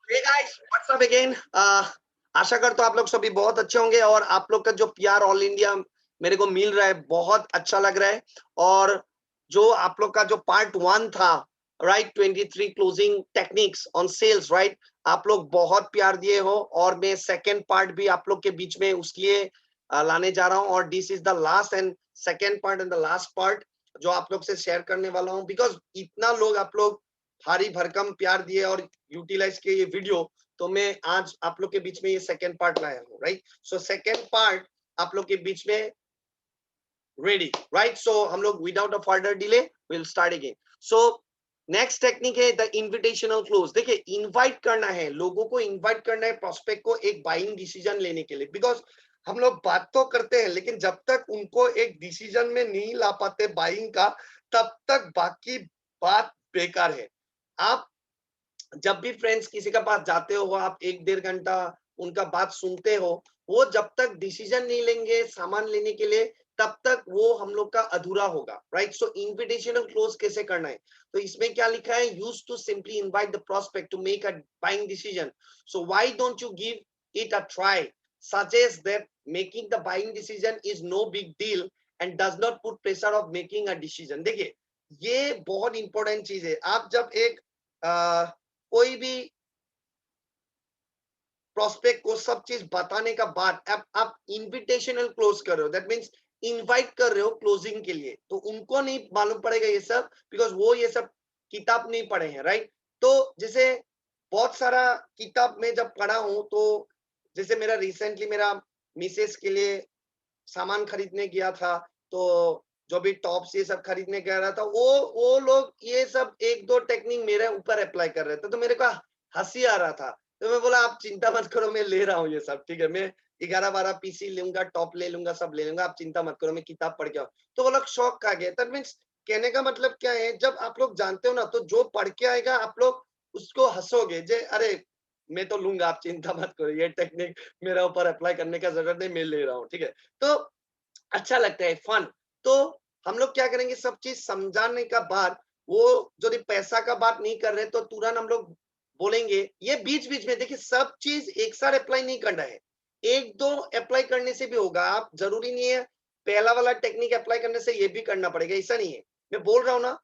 हे guys, what's up again. आशा करता हूं आप लोग सभी बहुत अच्छे होंगे और आप लोग का जो पीआर ऑल इंडिया मेरे को मिल रहा है बहुत अच्छा लग रहा है। और जो आप लोग का जो पार्ट 1 था, right, 23 closing techniques on sales, right, आप लोग बहुत प्यार दिए हो और मैं सेकंड पार्ट भी आप लोग के बीच में उसके लिए लाने जा रहा हूं। और this is the last and second part and the last part जो आप लोग से शेयर करने वाला हूं, बिकॉज इतना लोग आप लोग भारी भरकम प्यार दिए और यूटिलाइज किए ये वीडियो, तो मैं आज आप लोग के बीच में ये सेकंड पार्ट लाया हूँ, राइट। सो सेकंड पार्ट आप लोग के बीच में रेडी, राइट। सो हम लोग without a further delay will start again. So next technique है द इनविटेशनल क्लोज। देखिए, इनवाइट करना है लोगों को, इनवाइट करना है प्रोस्पेक्ट को एक बाइंग डिसीजन लेने के लिए, बिकॉज हम लोग बात तो करते हैं लेकिन जब तक उनको एक डिसीजन में नहीं ला पाते बाइंग का, तब तक बाकी बात बेकार है। आप जब भी फ्रेंड्स किसी के पास जाते हो, आप 1 डेढ़ घंटा उनका बात सुनते हो, वो जब तक डिसीजन नहीं लेंगे सामान लेने के लिए, तब तक वो हम लोग का अधूरा होगा, राइट। सो इनविटेशनल क्लोज कैसे करना है, तो इसमें क्या लिखा है, use to simply invite the prospect to make a buying decision. So why don't you give it a try, suggest that making the buying decision is no big deal and does not put pressure of making a decision। देखिए, ये बहुत important चीज है। आप जब एक कोई भी प्रोस्पेक्ट को सब चीज बताने का बाद आप इनविटेशनल क्लोज कर रहे हो, दैट मींस इनवाइट कर रहे हो क्लोजिंग के लिए, तो उनको नहीं मालूम पड़ेगा ये सब, बिकॉज वो ये सब किताब नहीं पढ़े हैं, राइट। तो जैसे बहुत सारा किताब में जब पढ़ा हूं, तो जैसे मेरा रिसेंटली मेरा मिसेस के लिए सामान खरीदने गया था, तो जो भी टॉप्स ये सब खरीदने गया रहा था, वो लोग ये सब एक दो टेक्निक मेरे ऊपर अप्लाई कर रहे थे, तो मेरे को हंसी आ रहा था। तो मैं बोला आप चिंता मत करो, मैं ले रहा हूँ ये सब, ठीक है, मैं 11-12 पीसी लूंगा, टॉप ले लूंगा, सब ले लूंगा, आप चिंता मत करो, मैं किताब पढ़ के आऊँ। तो वो लोग शौक खा गए। दैट मीन्स कहने का मतलब क्या है, जब आप लोग जानते हो ना, तो जो पढ़ के आएगा आप लोग उसको हंसोगे, जे अरे मैं तो लूंगा, आप चिंता मत करो, ये टेक्निक मेरे ऊपर अप्लाई करने का जरूरत नहीं, मैं ले रहा हूँ, ठीक है। तो अच्छा लगता है, फन। तो हम लोग क्या करेंगे, सब चीज समझाने का बाद, वो जो पैसा का बात नहीं कर रहे, तो तुरंत हम लोग बोलेंगे, ये बीच बीच में देखिए, सब चीज एक साथ अप्लाई नहीं करना है, एक दो अप्लाई करने से भी होगा। आप जरूरी नहीं है पहला वाला टेक्निक अप्लाई करने से ये भी करना पड़ेगा, ऐसा नहीं है। मैं बोल रहा हूँ ना,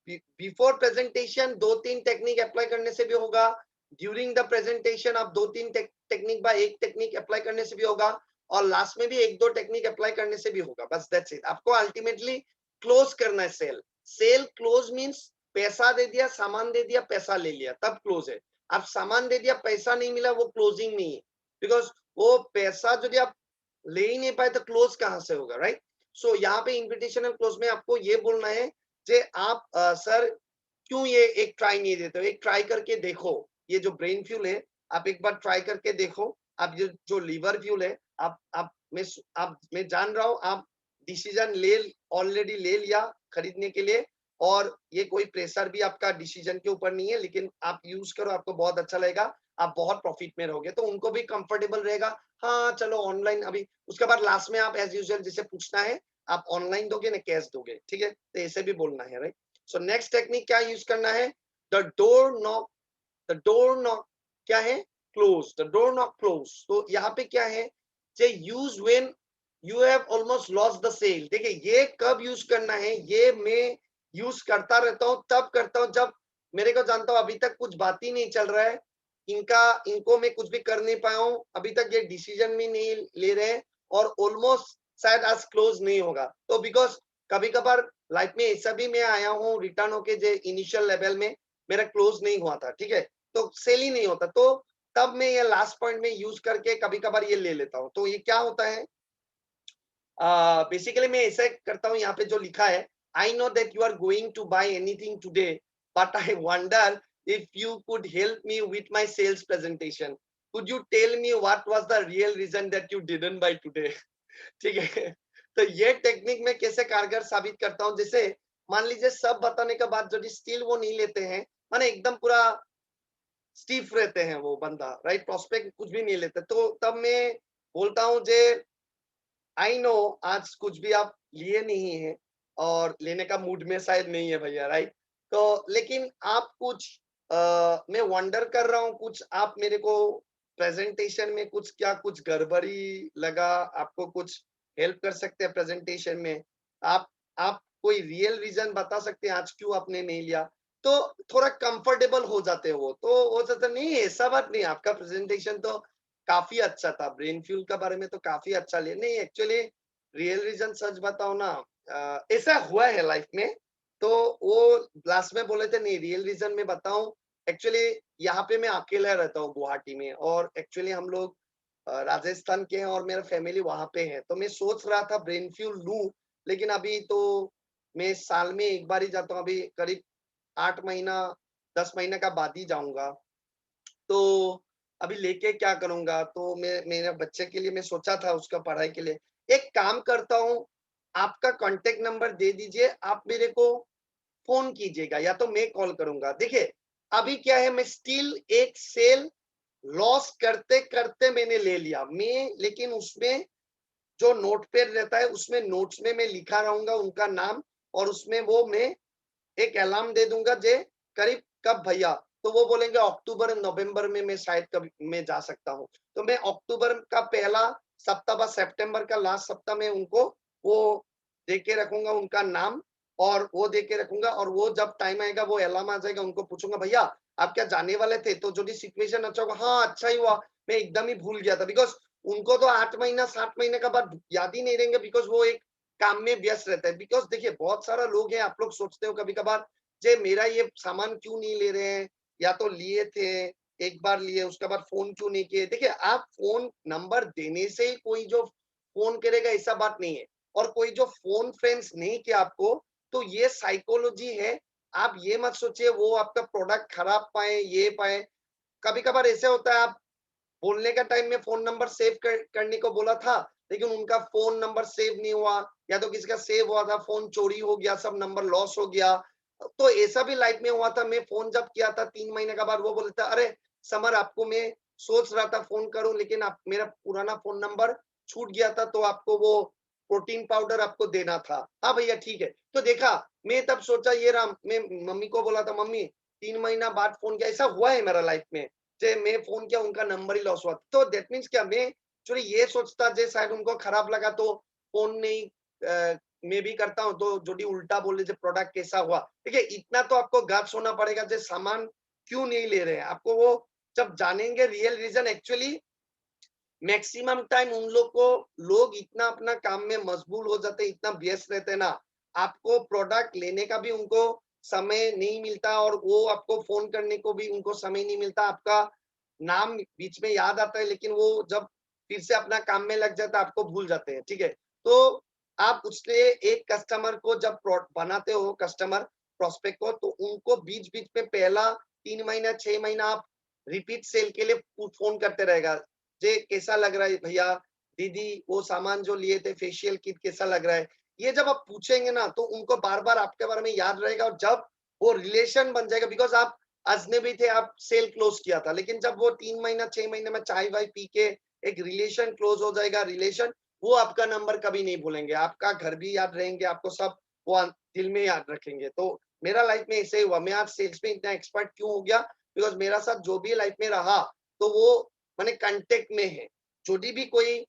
बिफोर प्रेजेंटेशन 2-3 टेक्निक अप्लाई करने से भी होगा, ड्यूरिंग द प्रेजेंटेशन आप 2-3 टेक्निक बा एक टेक्निक अप्लाई करने से भी होगा, और लास्ट में भी 1-2 टेक्निक अप्लाई करने से भी होगा। बस दैट्स इट। आपको अल्टीमेटली क्लोज करना है सेल। सेल क्लोज मींस पैसा दे दिया, सामान दे दिया, पैसा ले लिया, तब क्लोज है। आप सामान दे दिया, पैसा नहीं मिला, वो क्लोजिंग नहीं है, बिकॉज वो पैसा यदि आप ले ही नहीं पाए तो क्लोज कहां से होगा, राइट। सो यहाँ पे इन्विटेशनल क्लोज में आपको ये बोलना है जे आप सर क्यों ये एक ट्राई नहीं देते हो, एक ट्राई करके देखो, ये जो ब्रेन फ्यूल है आप एक बार ट्राई करके देखो। आप ये जो लीवर फ्यूल है, मैं जान रहा हूँ आप डिसीजन ले ऑलरेडी ले लिया खरीदने के लिए, और ये कोई प्रेशर भी आपका डिसीजन के ऊपर नहीं है, लेकिन आप यूज करो, आपको बहुत अच्छा लगेगा, आप बहुत प्रॉफिट में रहोगे, तो उनको भी कंफर्टेबल रहेगा। हाँ चलो ऑनलाइन अभी, उसके बाद लास्ट में आप एज यूजुअल जिसे पूछना है, आप ऑनलाइन दोगे ना कैश दोगे, ठीक है, तो ऐसे भी बोलना है, राइट। सो नेक्स्ट टेक्निक क्या यूज करना है, the door knock. The door knock क्या है, close, the door knock close. तो यहाँ पे क्या है, से use when you have almost lost the sale. देखिए, ये कब यूज करना है, ये मैं यूज करता रहता हूँ, तब करता हूँ जब मेरे को जानता हूँ अभी तक कुछ बात ही नहीं चल रहा है, इनको मैं कुछ भी कर नहीं पाया हूँ अभी तक, ये डिसीजन भी नहीं ले रहे हैं, और ऑलमोस्ट शायद आज क्लोज नहीं होगा। तो बिकॉज कभी कभार लाइफ में ऐसा भी मैं आया हूँ रिटर्न होके, जो इनिशियल लेवल में मेरा क्लोज नहीं हुआ था, ठीक है, तो सेल ही नहीं होता, तो तब मैं ये लास्ट पॉइंट में यूज करके कभी कभार ये ले लेता हूँ। तो ये क्या होता है, बेसिकली मैं ऐसा करता हूँ, यहाँ पे जो लिखा है, I know that you are going to buy anything today, but I wonder if you could help me with my sales presentation, could you tell me what was the real reason that you didn't buy today. ठीक है। तो ये technique में कैसे कारगर साबित करता हूँ, जैसे मान लीजिए सब बताने के बाद यदि स्टिल वो नहीं लेते हैं, माने एकदम पूरा स्टीफ रहते हैं वो बंदा, राइट, प्रोस्पेक्ट कुछ भी नहीं लेते, तो तब मैं बोलता हूँ जे आई नो आज कुछ भी आप लिए नहीं है और लेने का मूड में शायद नहीं है भैया, राइट। तो लेकिन आप कुछ मैं वंडर कर रहा हूँ कुछ आप मेरे को प्रेजेंटेशन में कुछ गड़बड़ी लगा, आपको कुछ हेल्प कर सकते हैं प्रेजेंटेशन में, आप कोई रियल रीजन बता सकते हैं आज क्यों आपने नहीं लिया, तो थोड़ा कंफर्टेबल हो जाते हो, तो हो जाता नहीं ऐसा बात नहीं, आपका प्रेजेंटेशन तो काफी अच्छा था, ब्रेन फ्यूल का बारे में तो काफी अच्छा लिया, नहीं एक्चुअली रियल रीजन सच बताओ ना, ऐसा हुआ है लाइफ में, तो वो लास्ट में बोले थे नहीं रियल रीजन में बताऊं, एक्चुअली यहाँ पे मैं अकेला रहता हूँ गुवाहाटी में, और एक्चुअली हम लोग राजस्थान के हैं और मेरा फैमिली वहां पे है, तो मैं सोच रहा था ब्रेन फ्यूल लूं, लेकिन अभी तो मैं साल में एक बार ही जाता हूँ, अभी करीब 8 महीना 10 महीने का बाद ही जाऊंगा, तो अभी लेके क्या करूंगा, तो मैं मेरे बच्चे के लिए मैं सोचा था उसका पढ़ाई के लिए, एक काम करता हूँ, आपका कांटेक्ट नंबर दे दीजिए, आप मेरे को फोन कीजिएगा या तो मैं कॉल करूंगा, देखिए अभी क्या है, मैं स्टिल एक सेल लॉस करते करते मैंने ले लिया मैं, लेकिन उसमें जो नोट पेड रहता है उसमें नोट्स में मैं लिखा रहूंगा उनका नाम, और उसमें वो मैं एक अलार्म दे दूंगा जे करीब कब भैया, तो वो बोलेंगे अक्टूबर नवंबर में मैं शायद कभी मैं जा सकता हूँ, तो मैं अक्टूबर का पहला सप्ताह बस सितंबर का लास्ट सप्ताह में उनको वो दे के रखूंगा उनका नाम, और वो दे के रखूंगा, और वो जब टाइम आएगा वो अलार्म आ जाएगा, उनको पूछूंगा भैया आप क्या जाने वाले थे, तो जो भी सिचुएशन अच्छा होगा, हाँ अच्छा ही हुआ, मैं एकदम ही भूल गया था, बिकॉज उनको तो 8 महीना 7 महीने का बाद याद ही नहीं रहेंगे, बिकॉज वो एक काम में व्यस्त रहता है, बिकॉज देखिए बहुत सारा लोग हैं, आप लोग सोचते हो कभी कभार जे मेरा ये सामान क्यों नहीं ले रहे हैं, या तो लिए थे एक बार लिए उसके बाद फोन क्यों नहीं किए, देखिए आप फोन नंबर देने से ही कोई जो फोन करेगा ऐसा बात नहीं है, और कोई जो फोन फ्रेंड्स नहीं किया आपको, तो ये साइकोलॉजी है, आप ये मत सोचिए वो आपका प्रोडक्ट खराब पाए ये पाए, कभी कभार ऐसे होता है आप बोलने का टाइम में फोन नंबर सेव करने को बोला था, लेकिन उनका फोन नंबर सेव नहीं हुआ, या तो किसी का सेव हुआ था फोन चोरी हो गया, सब नंबर लॉस हो गया, तो ऐसा भी लाइफ में हुआ था, मैं फोन जब किया था 3 महीने का बाद वो बोलता अरे समर आपको मैं सोच रहा था फोन करूं, लेकिन आप मेरा पुराना फोन नंबर छूट गया था, तो आपको वो प्रोटीन पाउडर आपको देना था, हाँ भैया ठीक है, तो देखा मैं तब सोचा ये राम, मैं मम्मी को बोला था मम्मी 3 महीना बाद फोन किया, ऐसा हुआ है मेरा लाइफ में, जे मैं फोन किया उनका नंबर ही लॉस हुआ, तो दैट मीन्स क्या मैं एक्चुअली ये सोचता जे शायद उनको खराब लगा तो फोन नहीं मैं भी करता हूँ, तो जो भी उल्टा बोले जो प्रोडक्ट कैसा हुआ, देखिए इतना तो आपको गार्ड्स होना पड़ेगा जो सामान क्यों नहीं ले रहे हैं, आपको वो जब जानेंगे real reason, actually maximum time उन लोग को लोग इतना अपना काम में मशगूल हो जाते, इतना व्यस्त रहते ना, आपको प्रोडक्ट लेने का भी उनको समय नहीं मिलता, और वो आपको फोन करने को भी उनको समय नहीं मिलता, आपका नाम बीच में याद आता है, लेकिन वो जब फिर से अपना काम में लग जाता है आपको भूल जाते हैं, ठीक है, तो आप उससे एक कस्टमर को जब बनाते हो कस्टमर प्रोस्पेक्ट को, तो उनको बीच बीच में पहला 3 महीना 6 महीना आप रिपीट सेल के लिए फोन करते रहेगा, जे कैसा लग रहा है भैया, दीदी वो सामान जो लिए थे फेशियल किट कैसा लग रहा है, ये जब आप पूछेंगे ना तो उनको बार बार आपके बारे में याद रहेगा, और जब वो रिलेशन बन जाएगा, बिकॉज आप अजनबी थे, आप सेल क्लोज किया था, लेकिन जब वो 3 महीना 6 महीने में चाय वाय पी के एक रिलेशन क्लोज हो जाएगा, रिलेशन वो आपका नंबर कभी नहीं भूलेंगे, आपका घर भी याद रहेंगे, आपको सब वो दिल में याद रखेंगे, तो मेरा लाइफ में ऐसे ही हुआ, मैं आज सेल्स में इतना एक्सपर्ट क्यों हो गया, बिकॉज मेरा साथ जो भी लाइफ में रहा, तो वो मैंने कांटेक्ट में है, जो भी कोई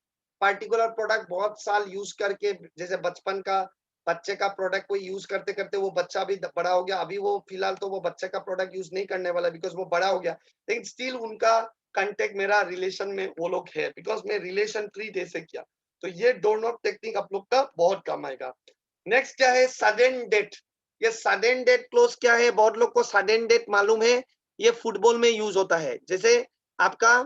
पार्टिकुलर प्रोडक्ट बहुत साल यूज करके, जैसे बचपन का बच्चे का प्रोडक्ट कोई यूज करते करते वो बच्चा भी बड़ा हो गया, अभी वो फिलहाल तो वो बच्चे का प्रोडक्ट यूज नहीं करने वाला बिकॉज वो बड़ा हो गया, लेकिन स्टिल उनका कांटेक्ट मेरा रिलेशन में वो लोग है, बिकॉज मैं रिलेशन ट्री जैसे किया, तो ये डोर नॉट टेक्निक आप लोग का बहुत काम आएगा। नेक्स्ट क्या है, सडन डेथ, ये सडन डेथ क्लोज क्या है, बहुत लोग को सडन डेथ मालूम है, ये फुटबॉल में यूज होता है, जैसे आपका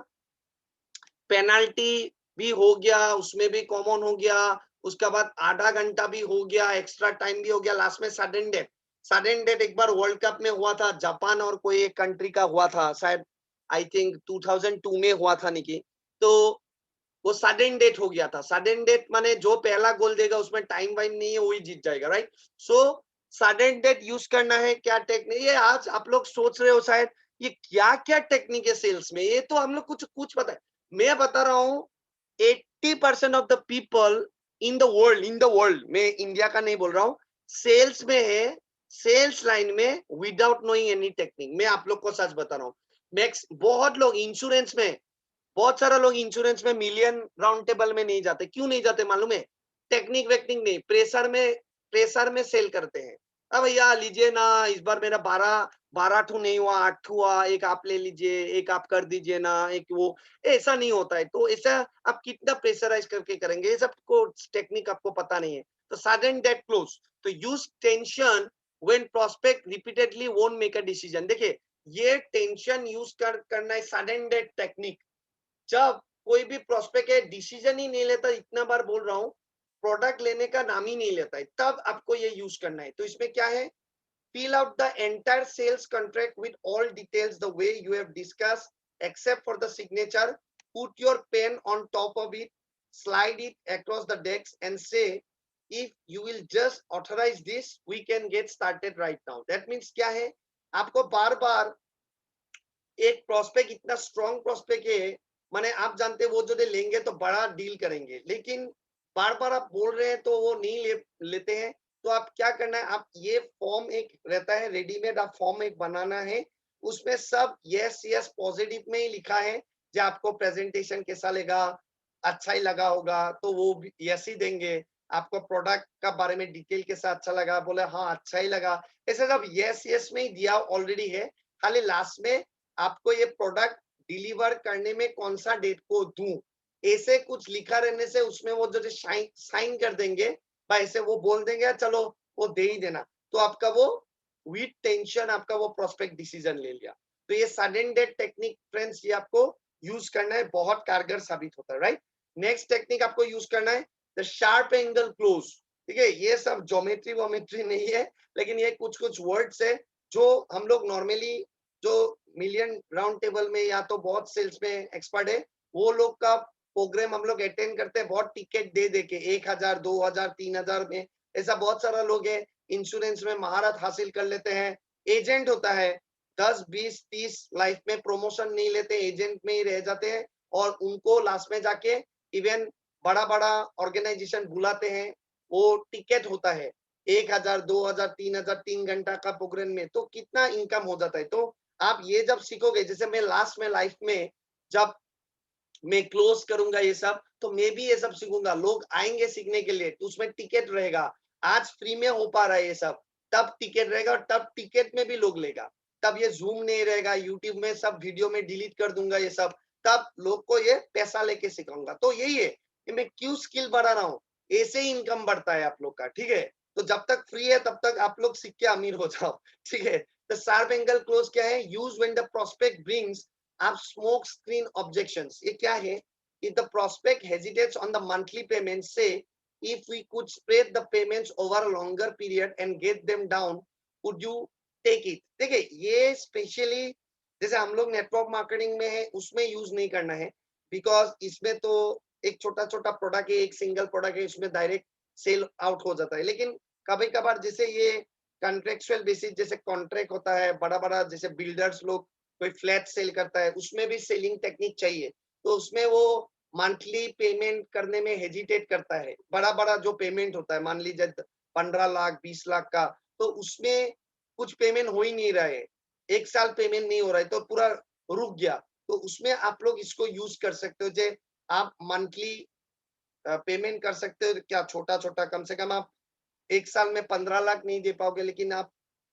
पेनाल्टी भी हो गया, उसमें भी कॉमन हो गया, उसके बाद आधा घंटा भी हो गया, एक्स्ट्रा टाइम भी हो गया, लास्ट में सडन डेथ, सडन डेथ एक बार वर्ल्ड कप में हुआ था, जापान और कोई एक कंट्री का हुआ था शायद, आई थिंक 2002 में हुआ था निकी, तो वो सडन डेथ हो गया था, सडन डेथ माने जो पहला गोल देगा उसमें टाइम वाइम नहीं है वही जीत जाएगा, right, so sudden death use करना है, क्या टेक्निक, ये आज आप लोग सोच रहे हो शायद ये क्या क्या टेक्निक है सेल्स में, ये तो हम लोग कुछ कुछ पता है, मैं बता रहा हूँ 80% of the people in the world, मैं इंडिया का नहीं बोल रहा हूँ, सेल्स में है सेल्स लाइन में विदाउट नोइंग एनी टेक्निक, मैं आप लोग को सच बता रहा हूँ, मैक्स बहुत लोग इंश्योरेंस में, बहुत सारा लोग इंश्योरेंस में मिलियन राउंड टेबल में नहीं जाते। क्यों नहीं जाते मालूम है? टेक्निक वेक्निक नहीं, प्रेशर में सेल करते हैं। अब भैया लीजिए ना, इस बार मेरा 12 ठू नहीं हुआ, 8 हुआ, एक आप ले लीजिए, एक आप कर दीजिए ना, एक वो, ऐसा नहीं होता है। तो ऐसा आप कितना प्रेशराइज करके करेंगे, ये सब को टेक्निक आपको पता नहीं है। तो सडन डेट क्लोज, तो use tension when prospect repeatedly won't make a decision. देखिए, ये टेंशन यूज करना है सडन डेट टेक्निक। जब कोई भी प्रोस्पेक्ट है डिसीजन ही नहीं लेता, इतना बार बोल रहा हूँ, प्रोडक्ट लेने का नाम ही नहीं लेता है, तब आपको ये यूज करना है। तो इसमें क्या है, fill out the entire sales contract with all details the way you have discussed except for the signature. Put your pen on top of it, slide it across the desk and say, if you will just authorize this, we can get started right now. That means क्या है, आपको बार बार, एक prospect इतना strong prospect है, माने आप जानते हैं वो जो दे लेंगे तो बड़ा डील करेंगे, लेकिन बार बार आप बोल रहे हैं तो वो नहीं लेते हैं। तो आप क्या करना है, आप ये फॉर्म एक रहता है रेडीमेड, आप फॉर्म एक बनाना है, उसमें सब यस यस पॉजिटिव में ही लिखा है। जो आपको प्रेजेंटेशन कैसा लगा, अच्छा ही लगा होगा तो वो भी यस ही देंगे। आपको प्रोडक्ट का बारे में डिटेल के साथ अच्छा लगा, बोले हाँ अच्छा ही लगा, ऐसे सब यस यस में ही दिया ऑलरेडी है। खाली लास्ट में आपको ये प्रोडक्ट डिलीवर करने में कौन सा डेट को दूं, ऐसे कुछ लिखा रहने से उसमें वो जो साइन कर देंगे, भाई ऐसे वो बोल देंगे चलो वो दे ही देना, तो आपका वो विद टेंशन आपका वो प्रोस्पेक्ट डिसीजन ले लिया। तो ये सडन डेट टेक्निक फ्रेंड्स, ये आपको यूज करना है, बहुत कारगर साबित होता है, राइट। नेक्स्ट टेक्निक आपको यूज करना है द शार्प एंगल क्लोज। ठीक है, ये सब ज्योमेट्री वोमेट्री नहीं है, लेकिन ये कुछ कुछ वर्ड्स है जो हम लोग नॉर्मली, जो मिलियन राउंड टेबल में या तो बहुत सेल्स में एक्सपर्ट है, वो लोग का प्रोग्राम हम लोग अटेंड करते हैं, बहुत टिकट दे दे के 1000 2000 3000 में, ऐसा बहुत सारा लोग है। इंश्योरेंस में महारत हासिल कर लेते हैं, एजेंट होता है, 10 20 30 लाइफ में प्रमोशन नहीं लेते, एजेंट में ही रह जाते हैं, और उनको लास्ट में जाके इवन बड़ा बड़ा ऑर्गेनाइजेशन बुलाते हैं, वो टिकट होता है 1000 2000 3000 3 घंटा का प्रोग्राम में, तो कितना इनकम हो जाता है। तो आप ये जब सीखोगे, जैसे मैं लास्ट में लाइफ में जब मैं क्लोज करूंगा ये सब, तो मैं भी ये सब सीखूंगा, लोग आएंगे सीखने के लिए, तो उसमें टिकट रहेगा। आज फ्री में हो पा रहा है ये सब, तब टिकट रहेगा, और तब टिकट में भी लोग लेगा, तब ये जूम नहीं रहेगा, यूट्यूब में सब वीडियो में डिलीट कर दूंगा ये सब, तब लोग को ये पैसा लेके सिखाऊंगा। तो यही है कि मैं क्यों स्किल बढ़ा रहा हूँ, ऐसे ही इनकम बढ़ता है आप लोग का, ठीक है। तो जब तक फ्री है तब तक आप लोग सीख के अमीर हो जाओ, ठीक है। तो शार्प एंगल क्लोज क्या है, use when the prospect brings आप स्मोक स्क्रीन ऑब्जेक्शंस। ये क्या है, if the prospect hesitates on the monthly payments, say if we could spread the payments over a longer period and get them down, would you take it? देखिए, ये specially जैसे हम लोग network marketing में है उसमें यूज नहीं करना है, बिकॉज इसमें तो एक छोटा छोटा प्रोडक्ट है, एक सिंगल प्रोडक्ट है, इसमें डायरेक्ट सेल आउट हो जाता है। लेकिन कभी कभार जैसे ये कॉन्ट्रेक्चुअल बेसिस, जैसे कॉन्ट्रैक्ट होता है बड़ा बड़ा, जैसे बिल्डर्स लोग कोई फ्लैट सेल करता है, उसमें भी सेलिंग टेक्निक चाहिए, तो उसमें वो मंथली पेमेंट करने में हेजिटेट करता है। बड़ा बड़ा जो पेमेंट होता है, मान लीजिए 15 लाख 20 लाख का, तो उसमें कुछ पेमेंट हो ही नहीं रहा है, 1 साल पेमेंट नहीं हो रहा है, तो पूरा रुक गया। तो उसमें आप लोग इसको यूज कर सकते हो, जे आप मंथली पेमेंट कर सकते हो, क्या छोटा छोटा, कम से कम आप 1 साल में 15 लाख नहीं दे पाओगे, लेकिन आप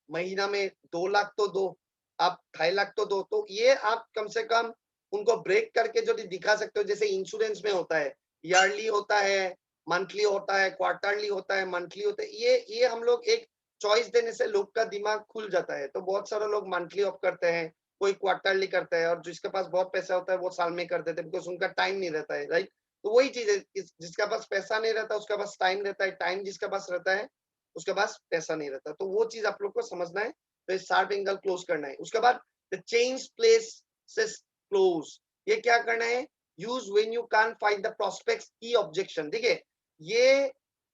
महीना में 2 लाख तो दो, आप 2.5 लाख तो दो। तो ये आप कम से कम उनको ब्रेक करके जो दिखा सकते हो, जैसे इंश्योरेंस में होता है, ईयरली होता है, मंथली होता है, क्वार्टरली होता है, मंथली होता है, ये हम लोग एक चॉइस देने से लोग का दिमाग खुल जाता है। तो बहुत सारे लोग मंथली ऑफ करते हैं, कोई क्वार्टरली करता है, और जिसके पास बहुत पैसा होता है वो साल में कर देते हैं, बिकॉज उनका टाइम नहीं रहता है, राइट। तो वही चीज है, जिसका पास पैसा नहीं रहता उसका पास टाइम रहता है, टाइम जिसका पास रहता है उसके पास पैसा नहीं रहता। तो वो चीज आप लोग को समझना है, तो शार्प एंगल क्लोज करना है। उसके बाद द चेंज प्लेसेस क्लोज, ये क्या करना है, use when you can't find the prospects की ऑब्जेक्शन। देखिए, ये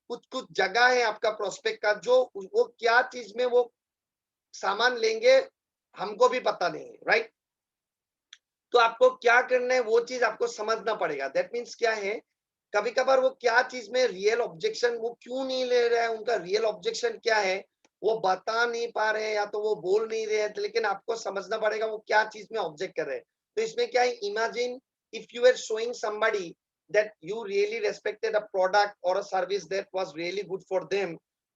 कुछ कुछ जगह है आपका प्रोस्पेक्ट का, जो वो क्या चीज में वो सामान लेंगे हमको भी पता नहीं है, राइट। तो आपको क्या करना है, वो चीज आपको समझना पड़ेगा। दैट मीन्स क्या है, कभी कभार वो क्या चीज में रियल ऑब्जेक्शन, वो क्यों नहीं ले रहा है, उनका रियल ऑब्जेक्शन क्या है, वो बता नहीं पा रहे हैं या तो वो बोल नहीं रहे हैं, लेकिन आपको समझना पड़ेगा वो क्या चीज में ऑब्जेक्ट कर रहे हैं। तो इसमें क्या है, imagine if you are showing somebody that you really respected a product or a service that was really good for them,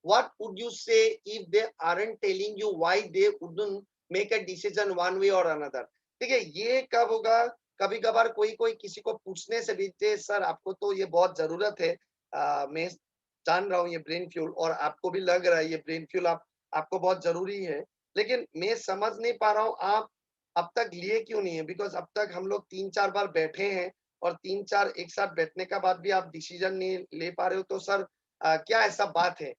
what would you say if they aren't telling you why they wouldn't make a decision one way or another? ठीक है, ये कब होगा, कभी कभार कोई कोई किसी को पूछने से भी, जे सर आपको तो ये बहुत जरूरत है, मैं जान रहा हूँ ये ब्रेन फ्यूल, और आपको भी लग रहा है ये ब्रेन फ्यूल आपको बहुत जरूरी है, लेकिन मैं समझ नहीं पा रहा हूँ आप अब तक लिए क्यों नहीं है, बिकॉज अब तक हम लोग 3-4 बार बैठे हैं और 3-4 एक साथ बैठने का बाद भी आप डिसीजन नहीं ले पा रहे हो, तो सर क्या ऐसा बात है,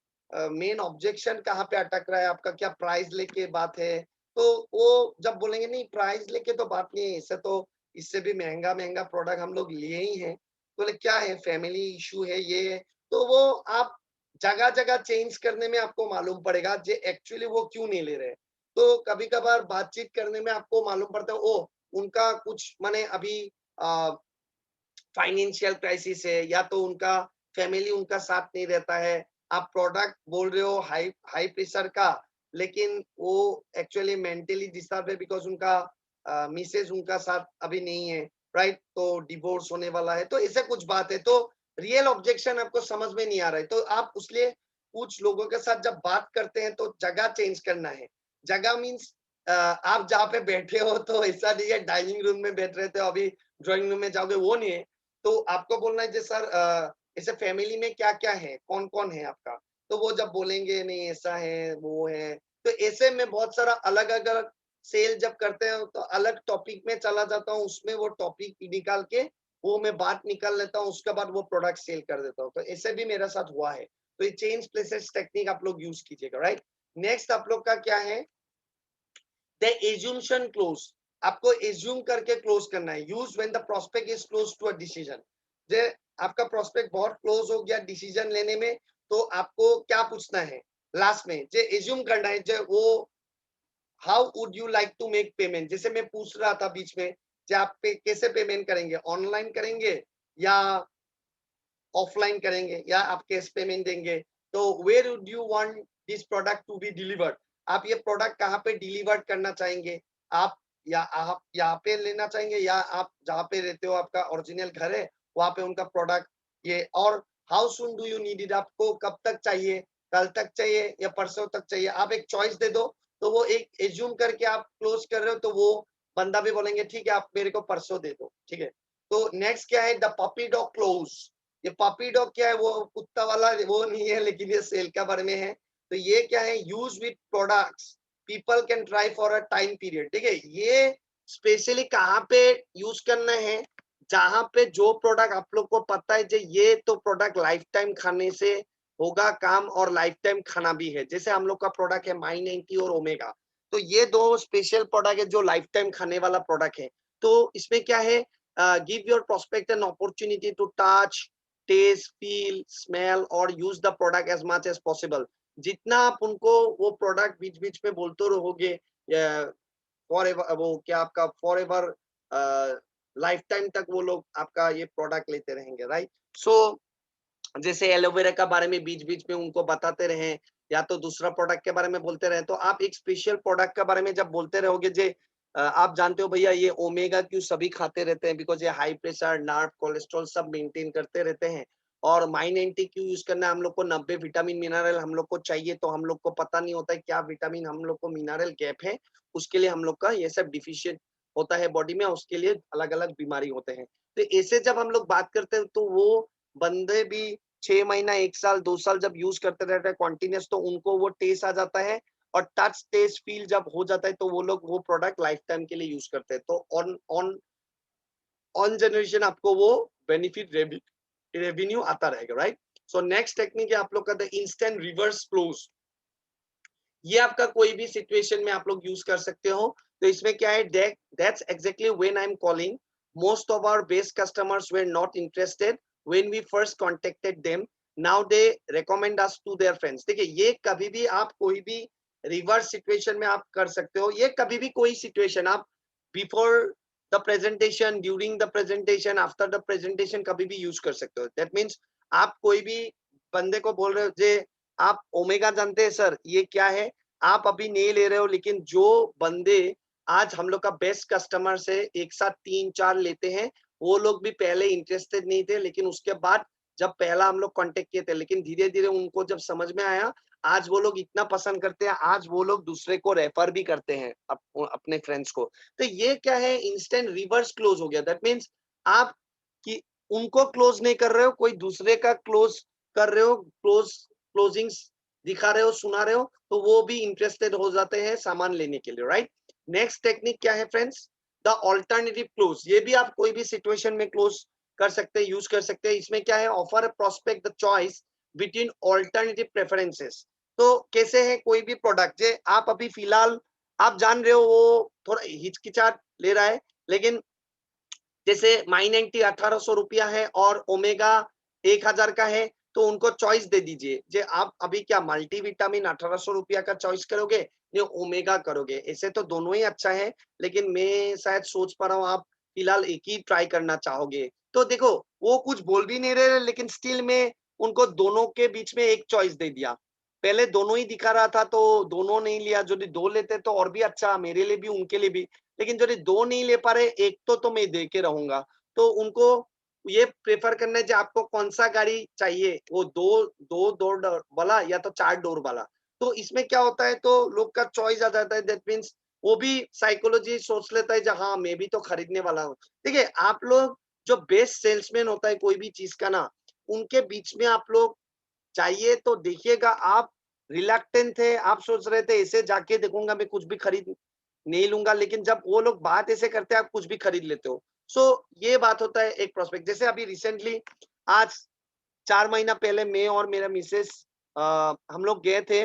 मेन ऑब्जेक्शन कहाँ पे अटक रहा है आपका, क्या प्राइस लेके बात है? तो वो जब बोलेंगे नहीं प्राइस लेके तो बात नहीं है, इससे तो इससे भी महंगा महंगा प्रोडक्ट हम लोग लिए ही हैं, तो बोले क्या है, फैमिली इशू है ये है, तो वो आप जगह जगह चेंज करने में आपको मालूम पड़ेगा जे एक्चुअली वो क्यों नहीं ले रहे। तो कभी कभार बातचीत करने में आपको मालूम पड़ता है ओ उनका कुछ माने अभी फाइनेंशियल क्राइसिस है, या तो उनका फैमिली उनका साथ नहीं रहता है। आप प्रोडक्ट बोल रहे हो हाई हाई प्रेशर का, लेकिन वो एक्चुअली मेंटली डिस्टर्ब है बिकॉज उनका मिसेज उनका साथ अभी नहीं है, राइट? तो डिवोर्स होने वाला है, तो ऐसे कुछ बात है। तो रियल ऑब्जेक्शन आपको समझ में नहीं आ रहा है, तो आप उसलिए कुछ लोगों के साथ जब बात करते हैं तो जगह चेंज करना है। जगह मीन्स आप जहाँ पे बैठे हो तो ऐसा नहीं है डाइनिंग रूम में बैठ रहे थे अभी ड्राइंग रूम में जाओगे, वो नहीं है। तो आपको बोलना है जी सर ऐसे फैमिली में क्या-क्या है? कौन-कौन है आपका? तो वो जब बोलेंगे नहीं ऐसा है, वो है, तो ऐसे में बहुत सारा अलग-अलग सेल जब करते हैं तो अलग टॉपिक में चला जाता हूँ, उसमें वो टॉपिक निकाल के वो मैं बात निकाल लेता हूँ, उसके बाद वो प्रोडक्ट सेल कर देता हूँ। तो ऐसे भी मेरे साथ हुआ है। तो ये चेंज प्लेसेस टेक्निक आप लोग यूज़ कीजिएगा, राइट? नेक्स्ट आप लोग का क्या है? द एज्यूम्शन क्लोज, आपको एज्यूम करके क्लोज करना है। Use when the prospect is close to a decision. जे आपका प्रोस्पेक्ट बहुत क्लोज हो गया डिसीजन लेने में, तो आपको क्या पूछना है लास्ट में, जे एज्यूम करना है जे वो how would you like to make payment, जैसे मैं पूछ रहा था बीच में, जे आप पे कैसे पेमेंट करेंगे, ऑनलाइन करेंगे या ऑफलाइन करेंगे या आप कैश पेमेंट देंगे? तो where would you want this product to be delivered, आप ये प्रोडक्ट कहाँ पे डिलीवर्ड करना चाहेंगे? आप यहाँ पे लेना चाहेंगे या आप जहाँ पे रहते हो आपका ओरिजिनल घर है वहां पे उनका प्रोडक्ट ये, और how soon do you need it, आपको कब तक चाहिए, कल तक चाहिए या परसों तक चाहिए? आप एक चॉइस दे दो, तो वो एक एज्यूम करके आप क्लोज कर रहे हो, तो वो बंदा भी बोलेंगे ठीक है आप मेरे को परसों दे दो, ठीक है। तो नेक्स्ट क्या है, द पपी डॉग क्लोज। ये पपी डॉग क्या है, वो कुत्ता वाला वो नहीं है, लेकिन ये सेल का बारे में है। तो ये क्या है, use with products people can try for a time period, ठीक है। ये स्पेशली कहाँ पे यूज करना है, जहां पे जो प्रोडक्ट आप लोग को पता है जो ये तो प्रोडक्ट लाइफ टाइम खाने से होगा काम और लाइफ टाइम खाना भी है, जैसे हम लोग का प्रोडक्ट है माई 90 और ओमेगा। तो ये दो स्पेशल प्रोडक्ट है जो लाइफ टाइम खाने वाला प्रोडक्ट है। तो इसमें क्या है, give your prospect an opportunity to touch, test, feel, smell और use the product as much as possible. जितना आप उनको वो प्रोडक्ट बीच बीच में बोलते रहोगे, फॉर एवर, वो क्या आपका फॉर एवर लाइफ टाइम तक वो लोग आपका ये प्रोडक्ट लेते रहेंगे, राइट? सो जैसे एलोवेरा का बारे में बीच बीच में उनको बताते रहे, या तो दूसरा प्रोडक्ट के बारे में बोलते रहे, तो आप एक स्पेशल प्रोडक्ट के बारे में जब बोलते रहोगे, जे आप जानते हो भैया ये ओमेगा क्यों सभी खाते रहते हैं, बिकॉज ये हाई प्रेशर नर्व कोलेस्ट्रॉल सब मेंटेन करते रहते हैं। और माई 90 क्यों यूज करना है, हम लोग को 90 विटामिन मिनरल हम लोग को चाहिए, तो हम लोग को पता नहीं होता है क्या विटामिन हम लोग को मिनरल गैप है, उसके लिए हम लोग का ये सब डिफिशियंट होता है बॉडी में, उसके लिए अलग अलग बीमारी होते हैं। तो ऐसे जब हम लोग बात करते हैं तो वो बंदे भी 6 महीना 1 साल 2 साल जब यूज करते रहते हैं कॉन्टिन्यूस, तो उनको वो टेस्ट आ जाता है, और टच टेस्ट फील जब हो जाता है तो वो लोग वो प्रोडक्ट लाइफ टाइम के लिए यूज करते हैं। तो ऑन ऑन ऑन जनरेशन आपको वो बेनिफिट रेवेन्यू आता रहेगा, राइट? सो नेक्स्ट टेक्निक है आप लोग का द इंस्टेंट रिवर्स क्लोज। ये आपका कोई भी सिचुएशन में आप लोग यूज कर सकते हो। तो इसमें क्या है, that's exactly when I am calling, most of our best customers were not interested when we first contacted them, now they recommend us to their friends. देखिए ये कभी भी आप कोई भी रिवर्स सिचुएशन में आप कर सकते हो, ये कभी भी कोई सिचुएशन आप before the presentation, during the presentation, after the presentation कभी भी यूज कर सकते हो। दैट मीन्स आप कोई भी बंदे को बोल रहे हो जे आप ओमेगा जानते हैं सर, ये क्या है? आप अभी नहीं ले रहे हो, लेकिन जो बंदे आज हम लोग का बेस्ट कस्टमर से एक साथ 3-4 लेते हैं, वो लोग भी पहले इंटरेस्टेड नहीं थे, लेकिन उसके बाद जब पहला हम लोग कांटेक्ट किए थे, लेकिन धीरे-धीरे उनको जब समझ में आया, आज वो लोग इतना पसंद करते हैं, आज वो लोग दूसरे को रेफर भी करते हैं अपने फ्रेंड्स को। तो ये क्या है, इंस्टेंट रिवर्स क्लोज हो गया। दैट मीन्स आप कि उनको क्लोज नहीं कर रहे हो, कोई दूसरे का क्लोज कर रहे हो, क्लोजिंग्स दिखा रहे हो, सुना रहे हो, तो वो भी इंटरेस्टेड हो जाते हैं सामान लेने के लिए, राइट? नेक्स्ट टेक्निक क्या है फ्रेंड्स? The alternative close. ये भी आप कोई भी सिचुएशन में क्लोज कर सकते हैं, यूज कर सकते हैं। इसमें क्या है? Offer a prospect the choice between alternative preferences. तो कैसे है, कोई भी प्रोडक्ट जे आप अभी फिलहाल आप जान रहे हो वो थोड़ा हिचकिचाहट ले रहा है, लेकिन जैसे माई 90 ₹1800 है और ओमेगा 1000 का है, तो उनको चॉइस दे दीजिए। जे आप अभी क्या मल्टीविटामिन ₹1800 का चॉइस करोगे या ओमेगा करोगे? ऐसे तो दोनों ही अच्छा है, लेकिन मैं शायद सोच पा रहा हूँ आप फिलहाल एक ही ट्राई करना चाहोगे। तो देखो, वो कुछ बोल भी नहीं रहे, लेकिन स्टिल मैं उनको दोनों के बीच में एक चॉइस दे दिया। पहले दोनों ही दिखा रहा था, तो दोनों नहीं लिया। यदि 2 लेते तो और भी अच्छा, मेरे लिए भी, उनके लिए भी। लेकिन यदि 2 नहीं ले पा रहे, 1 तो मैं दे के रहूँगा। तो उनको ये प्रेफ़र करना है कि आपको कौन-सा गाड़ी चाहिए, वो 2 डोर वाला या तो 4 डोर वाला। तो इसमें क्या होता है, तो लोग का चॉइस आ जाता है, दैट मीन्स वो भी साइकोलॉजी सोच लेता है, हाँ, मैं भी तो खरीदने वाला हूँ। देखिए, आप लोग जो बेस्ट सेल्समैन होता है कोई भी चीज़ का ना, उनके बीच में आप लोग चाहिए तो देखिएगा, आप रिलक्टेंट थे, आप सोच रहे थे ऐसे जाके देखूँगा मैं कुछ भी खरीद नहीं लूँगा, लेकिन जब वो लोग बात ऐसे करते हैं, आप कुछ भी खरीद लेते हो। सो ये बात होता है एक प्रोस्पेक्ट। जैसे अभी रिसेंटली आज 4 महीना पहले मैं और मेरा मिसेज़ हम लोग गए थे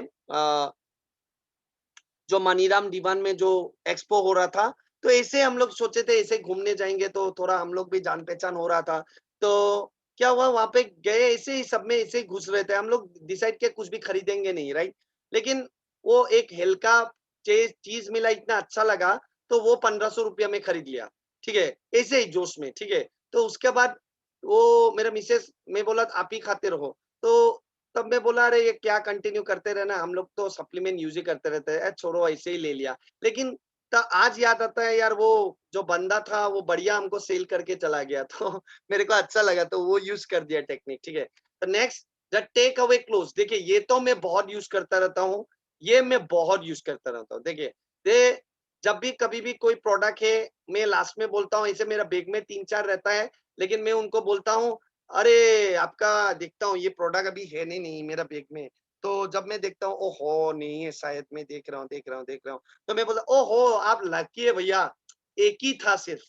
जो मनीराम दीवान में जो एक्सपो हो रहा था, तो ऐसे हम लोग सोचे थे ऐसे घूमने जाएँगे, तो थोड़ा हम लोग भी जान-पहचान हो रहा था। तो क्या हुआ, वहाँ पे गए, ऐसे ही सब में ऐसे ही घुस रहे थे। हम लोग डिसाइड किया कुछ भी खरीदेंगे नहीं, राइट? लेकिन वो एक हल्का चीज़ मिला, इतना अच्छा लगा, तो वो ₹1500 में खरीद लिया, ठीक है? ऐसे ही जोश में, ठीक है? तो उसके बाद वो मेरा मिसेज़, मैं बोला आप ही खाते रहो। तो तब मैं बोला, अरे ये क्या कंटिन्यू करते रहना, हम लोग तो सप्लीमेंट यूज़ ही करते रहते हैं, छोड़ो ऐसे ही ले लिया। लेकिन आज याद आता है यार, वो जो बंदा था वो बढ़िया हमको सेल करके चला गया, तो मेरे को अच्छा लगा, तो वो यूज़ कर दिया टेक्निक, ठीक है। तो next, the take away close. देखिए, ये तो मैं बहुत यूज़ करता रहता हूँ, ये मैं बहुत यूज़ करता रहता हूँ। देखिए, ये जब भी कभी भी कोई प्रोडक्ट है, मैं लास्ट में बोलता हूँ, ऐसे मेरा बैग में 3-4 रहता है, लेकिन मैं उनको बोलता हूँ, अरे! आपका देखता हूँ ये प्रोडक्ट अभी है नहीं मेरा बैग में। तो जब मैं देखता हूँ, ओहो! नहीं है शायद, मैं देख रहा हूँ, देख रहा हूँ, देख रहा हूँ। तो मैं बोला, ओहो! आप लकी है भैया, एक ही था सिर्फ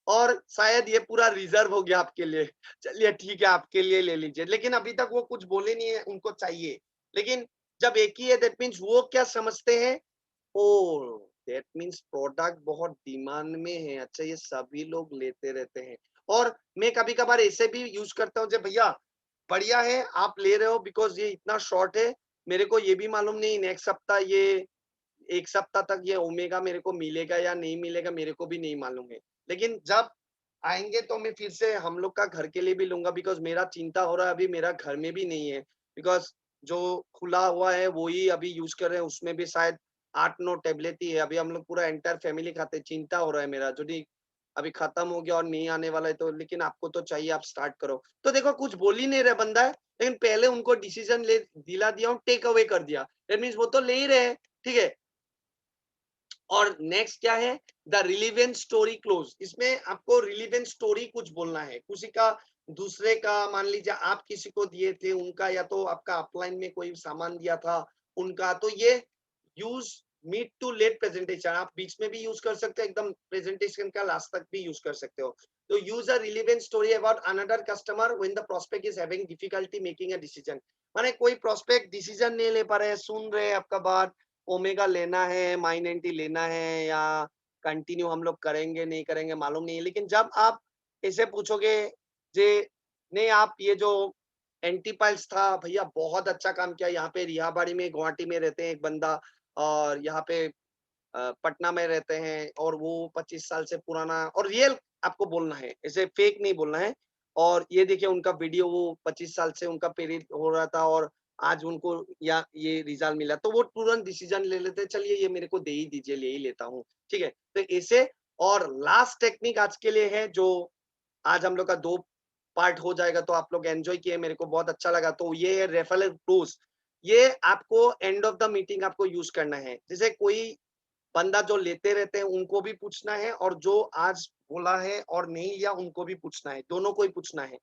और शायद ये पूरा रिज़र्व हो गया आपके लिए। चलिए ठीक है, आपके लिए ले लीजिए। लेकिन अभी तक वो कुछ बोले नहीं है, उनको चाहिए। लेकिन जब एक ही है, दैट मीन्स वो क्या समझते हैं, ओह! दैट मीन्स प्रोडक्ट बहुत डिमांड में है। अच्छा, ये सभी लोग लेते रहते हैं। और मैं कभी-कभार ऐसे भी यूज़ करता हूँ, जब भैया बढ़िया है, आप ले रहे हो बिकॉज़ ये इतना शॉर्ट है, मेरे को ये भी मालूम नहीं नेक्स्ट सप्ताह ये 1 सप्ताह तक ये ओमेगा मेरे को मिलेगा या नहीं मिलेगा, मेरे को भी नहीं मालूम है। लेकिन जब आएँगे तो मैं फिर से हम लोग का घर के लिए भी लूँगा, बिकॉज़ मेरा चिंता हो रहा है, अभी मेरा घर में भी नहीं है। बिकॉज़ जो खुला हुआ है वो ही अभी यूज़ कर रहे हैं, उसमें भी शायद 8-9 टैबलेट ही है। अभी हम लोग पूरा एंटायर फैमिली खाते हैं, चिंता हो रहा है मेरा, यदि अभी खत्म हो गया और नहीं आने वाला है तो, लेकिन आपको तो चाहिए, आप स्टार्ट करो। तो देखो, कुछ बोल ही नहीं रहा बंदा है, लेकिन पहले उनको डिसीज़न ले दिला दिया हूँ, टेक अवे कर दिया। दैट मीन्स वो तो ले ही रहे हैं, ठीक है? और नेक्स्ट क्या है, द रिलीवेंट स्टोरी क्लोज। इसमें आपको रिलीवेंट स्टोरी कुछ बोलना है, किसी का, दूसरे का, मान लीजिए आप किसी को दिए थे उनका, या तो आपका अपलाइन में कोई सामान दिया था उनका, तो ये use mid to late presentation, आप बीच में भी यूज कर सकते हो, एकदम प्रेजेंटेशन का लास्ट तक भी यूज कर सकते हो। तो use a relevant story about another customer when the prospect is having difficulty making a decision. माने कोई प्रोस्पेक्ट डिसीजन नहीं ले पा रहे, सुन रहे हैं आपका बात, ओमेगा लेना है, माई 90 लेना है, या कंटिन्यू हम लोग करेंगे, नहीं करेंगे मालूम नहीं है। लेकिन जब आप ऐसे पूछोगे, जे नहीं आप ये जो एंटीपाइल्स था भैया बहुत अच्छा काम किया, यहाँ पे रिहाबाड़ी में, गुवाहाटी में रहते हैं एक बंदा, और यहाँ पे पटना में रहते हैं, और वो 25 साल से पुराना, और रियल आपको बोलना है, ऐसे फेक नहीं बोलना है। और ये देखिए उनका वीडियो, वो 25 साल से उनका पीरियड हो रहा था, और आज उनको या ये रिजल्ट मिला तो वो तुरंत डिसीजन ले लेते हैं, चलिए ये मेरे को दे ही दीजिए, ले ही लेता हूँ, ठीक है। तो ऐसे और लास्ट टेक्निक आज के लिए है जो आज हम लोग का 2 पार्ट हो जाएगा तो आप लोग एन्जॉय किए, मेरे को बहुत अच्छा लगा। तो ये है रेफरल क्लोज, ये आपको एंड ऑफ द मीटिंग आपको यूज़ करना है। जैसे कोई बंदा जो लेते रहते हैं उनको भी पूछना है और जो आज बोला है और नहीं लिया उनको भी पूछना है, दोनों को ही पूछना है।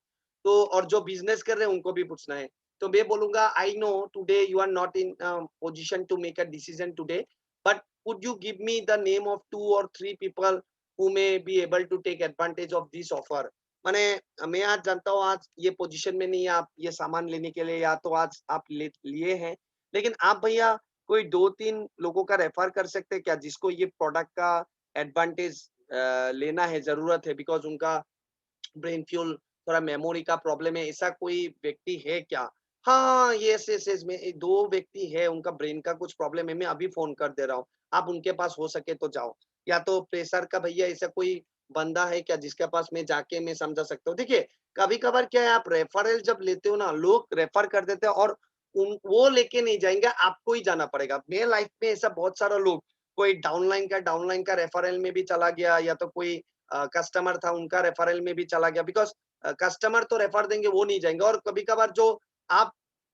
तो और जो बिज़नेस कर रहे हैं उनको भी पूछना है। तो मैं बोलूँगा I know today you are not in position to make a decision today, but could you give me the name of 2 और 3 people who may be able to take advantage of this offer. माने मैं आज जानता हूँ आज ये position में नहीं है आप ये सामान लेने के लिए या तो आज आप ले लिए हैं, लेकिन आप भैया कोई 2-3 लोगों का रेफर कर सकते हैं क्या जिसको ये प्रोडक्ट का एडवांटेज लेना है, ज़रूरत है बिकॉज़ उनका ब्रेन फ्यूल थोड़ा मेमोरी का प्रॉब्लम है, ऐसा कोई व्यक्ति है क्या? हाँ, यस, यस, यस मैं 2 व्यक्ति है, उनका ब्रेन का कुछ प्रॉब्लम है, मैं अभी फ़ोन कर दे रहा हूँ। आप उनके पास हो सके तो जाओ। या तो प्रेशर का भैया ऐसा कोई बंदा है क्या जिसके पास मैं जाके मैं समझा सकता हूँ? देखिए, कभी-कभार क्या है आप रेफरल जब लेते हो ना, लोग रेफर कर देते हैं और उन वो लेके नहीं जाएँगे, आपको ही जाना पड़ेगा। मेरे लाइफ में ऐसा बहुत सारा लोग, कोई डाउनलाइन का रेफरल में भी चला गया या तो कोई कस्टमर था उनका रेफरल में भी चला गया बिकॉज़ कस्टमर तो रेफर देंगे वो नहीं जाएँगे और कभी-कभार जो आप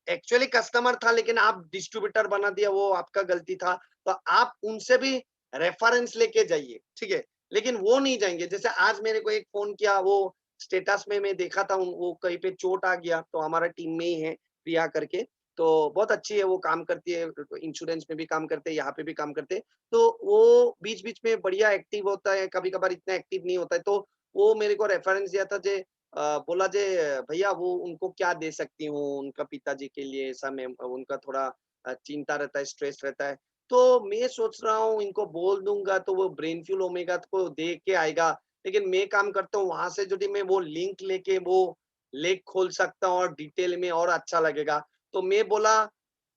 एक्चुअली कस्टमर था लेकिन आप डिस्ट्रीब्यूटर बना दिया वो आपका गलती था। तो आप उनसे भी रेफरेंस लेके जाइए, ठीक है? लेकिन वो नहीं जाएँगे। जैसे आज मेरे को एक फ़ोन किया वो स्टेटस में मैं देखा था वो कहीं पे चोट आ गया तो हमारा टीम में ही है प्रिया करके। तो बहुत अच्छी है वो काम करती है, इंश्योरेंस में भी काम करते हैं, यहाँ पे भी काम करते हैं। तो वो बीच-बीच में बढ़िया एक्टिव होता है, कभी-कभार इतना एक्टिव नहीं होता है। तो वो मेरे को रेफरेंस दिया था जे बोला जे भैया वो उनको क्या दे सकती हूँ उनका पिताजी के लिए ऐसा में उनका थोड़ा चिंता रहता है, स्ट्रेस रहता है। तो मैं सोच रहा हूँ इनको बोल दूँगा तो वो ब्रेन फ्यूल ओमेगा को दे के आएगा। लेकिन मैं काम करता हूँ वहाँ से यदि मैं वो लिंक लेके वो लेग खोल सकता हूँ और डिटेल में और अच्छा लगेगा। तो मैं बोला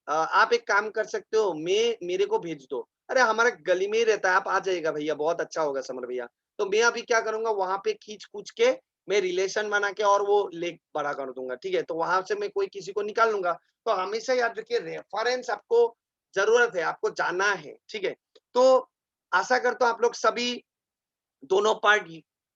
आप एक काम कर सकते हो, मेरे को भेज दो। अरे हमारे गली में ही रहता है, आप आ जाइएगा भैया, बहुत अच्छा होगा समर भैया। तो मैं अभी क्या करूँगा वहाँ पे खींच-खूच के मैं रिलेशन बना के और वो लेग बड़ा कर दूँगा, ठीक है? तो वहाँ से मैं कोई किसी को निकाल लूँगा। तो हमेशा याद रखिए रेफरेंस आपको ज़रूरत है, आपको जाना है, ठीक है? तो आशा करता हूँ आप लोग सभी दोनों पार्ट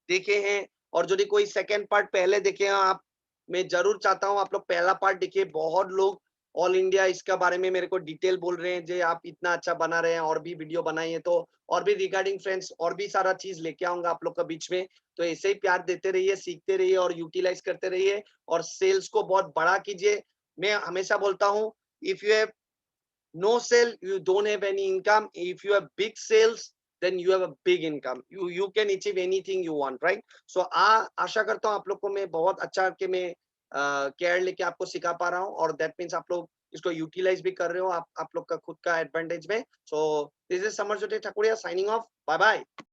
देखे हैं और यदि कोई सेकंड पार्ट पहले देखे हैं आप, मैं ज़रूर चाहता हूँ आप लोग पहला पार्ट देखिए। बहुत लोग ऑल इंडिया इसके बारे में मेरे को डिटेल बोल रहे हैं जे आप इतना अच्छा बना रहे हैं और भी वीडियो बनाइए तो और भी रिगार्डिंग फ्रेंड्स और भी सारा चीज़ लेके आऊँगा आप लोग के बीच में। तो ऐसे ही प्यार देते रहिए, सीखते रहिए और यूटिलाइज़ करते रहिए और सेल्स को बहुत बड़ा कीजिए। मैं हमेशा बोलता हूँ if you have no sale you don't have any income. If you have big sales then you have a big income. You can achieve anything you want, right? So आशा करता हूँ आप लोग को मैं बहुत अच्छा के मैं केयर लेके आपको सिखा पा रहा हूँ और दैट मीन्स आप लोग इसको यूटिलाइज भी कर रहे हो आप लोग का खुद का एडवांटेज में। So this is Samar Jyoti Thakuria signing off. Bye bye.